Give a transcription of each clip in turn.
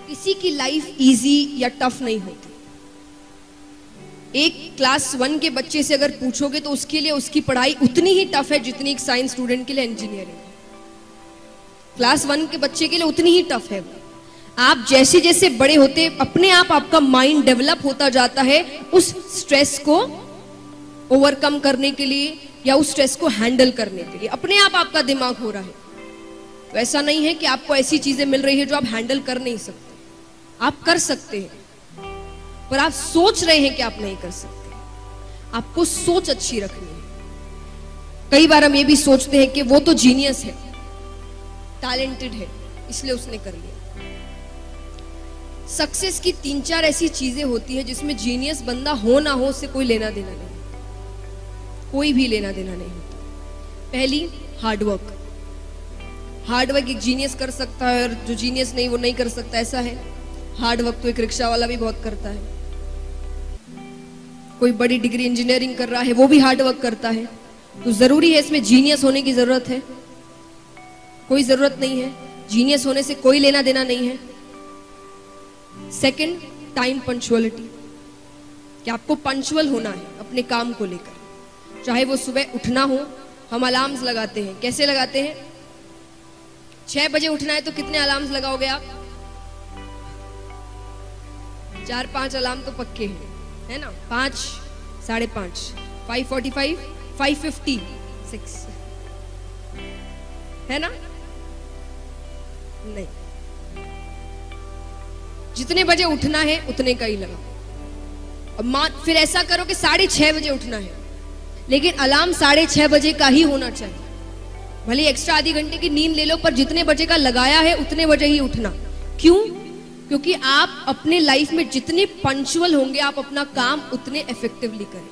किसी की life easy या टफ नहीं होती। एक क्लास 1 के बच्चे से अगर पूछोगे तो उसके लिए उसकी पढ़ाई उतनी ही टफ है जितनी एक साइंस स्टूडेंट के लिए इंजीनियरिंग। क्लास 1 के बच्चे के लिए उतनी ही टफ है। आप जैसे जैसे बड़े होते अपने आप आपका माइंड डेवलप होता जाता है उस स्ट्रेस को ओवरकम करने के लिए या उस स्ट्रेस को हैंडल करने के लिए। अपने आप आपका दिमाग हो रहा है। तो ऐसा नहीं है कि आपको ऐसी चीजें मिल रही है जो आप हैंडल कर नहीं सकते। आप कर सकते हैं, पर आप सोच रहे हैं कि आप नहीं कर सकते। आपको सोच अच्छी रखनी है। कई बार हम ये भी सोचते हैं कि वो तो जीनियस है, टैलेंटेड है, इसलिए उसने कर लिया। सक्सेस की 3-4 ऐसी चीजें होती हैं जिसमें जीनियस बंदा हो ना हो उससे कोई लेना देना नहीं, कोई भी लेना देना नहीं होता। पहली, हार्डवर्क। हार्डवर्क एक जीनियस कर सकता है और जो जीनियस नहीं वो नहीं कर सकता, ऐसा है। हार्डवर्क तो एक रिक्शा वाला भी बहुत करता है। कोई बड़ी डिग्री इंजीनियरिंग कर रहा है वो भी हार्डवर्क करता है। तो जरूरी है इसमें जीनियस होने की जरूरत है? कोई जरूरत नहीं है। जीनियस होने से कोई लेना देना नहीं है। सेकंड, टाइम पंक्चुअलिटी, कि आपको पंक्चुअल होना है अपने काम को लेकर। चाहे वो सुबह उठना हो, हम अलार्म्स लगाते हैं। कैसे लगाते हैं? 6 बजे उठना है तो कितने अलार्म्स लगाओगे आप? 4-5 अलार्म तो पक्के हैं, है ना? 5, 5:30, 5:45, 5:50, 6, है ना? नहीं, जितने बजे उठना है उतने का ही लगाओ। अब फिर ऐसा करो कि 6:30 बजे उठना है, लेकिन अलार्म 6:30 बजे का ही होना चाहिए। भले एक्स्ट्रा आधी घंटे की नींद ले लो, पर जितने बजे का लगाया है उतने बजे ही उठना। क्यों? क्योंकि आप अपने लाइफ में जितने पंक्चुअल होंगे आप अपना काम उतने इफेक्टिवली करें।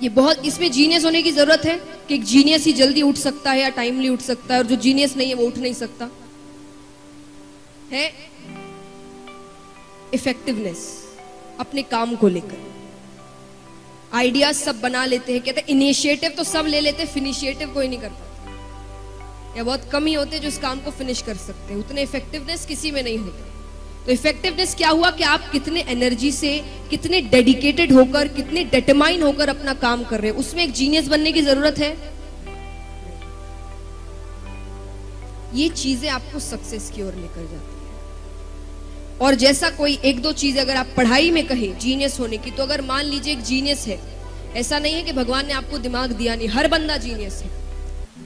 ये बहुत, इसमें जीनियस होने की जरूरत है कि एक जीनियस ही जल्दी उठ सकता है या टाइमली उठ सकता है, और जो जीनियस नहीं है वो उठ नहीं सकता है। इफेक्टिवनेस अपने काम को लेकर। आइडिया सब बना लेते हैं, कहते हैं इनिशिएटिव तो सब ले लेते हैं, फिनिशिएटिव कोई नहीं कर पाता, या बहुत कम ही होते जो इस काम को फिनिश कर सकते हैं। उतने इफेक्टिवनेस किसी में नहीं होते। तो इफेक्टिवनेस क्या हुआ कि आप कितने एनर्जी से, कितने डेडिकेटेड होकर, कितने डिटरमाइन होकर अपना काम कर रहे हैं। उसमें एक जीनियस बनने की जरूरत है। ये चीजें आपको सक्सेस की ओर लेकर जाती है। और जैसा कोई 1-2 चीज अगर आप पढ़ाई में कहे जीनियस होने की, तो अगर मान लीजिए एक जीनियस है, ऐसा नहीं है कि भगवान ने आपको दिमाग दिया नहीं, हर बंदा जीनियस है,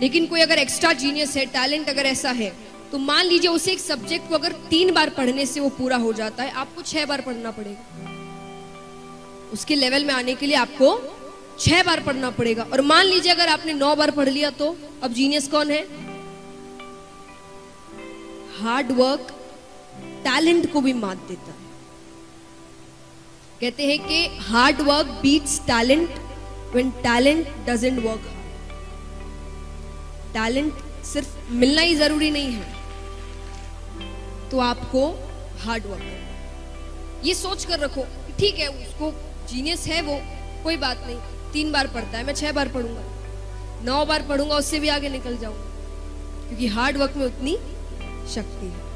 लेकिन कोई अगर एक्स्ट्रा जीनियस है, टैलेंट अगर ऐसा है, तो मान लीजिए उसे एक सब्जेक्ट को अगर 3 बार पढ़ने से वो पूरा हो जाता है, आपको 6 बार पढ़ना पड़ेगा। उसके लेवल में आने के लिए आपको 6 बार पढ़ना पड़ेगा। और मान लीजिए अगर आपने 9 बार पढ़ लिया, तो अब जीनियस कौन है? हार्ड वर्क टैलेंट को भी मात देता है। कहते हैं कि hard work beats talent when talent doesn't work hard. Talent सिर्फ मिलना ही जरूरी नहीं है, तो आपको हार्ड वर्क करना। ये सोच कर रखो, ठीक है उसको जीनियस है वो, कोई बात नहीं, 3 बार पढ़ता है, मैं 6 बार पढ़ूंगा, 9 बार पढ़ूंगा, उससे भी आगे निकल जाऊंगा, क्योंकि हार्ड वर्क में उतनी शक्ति है।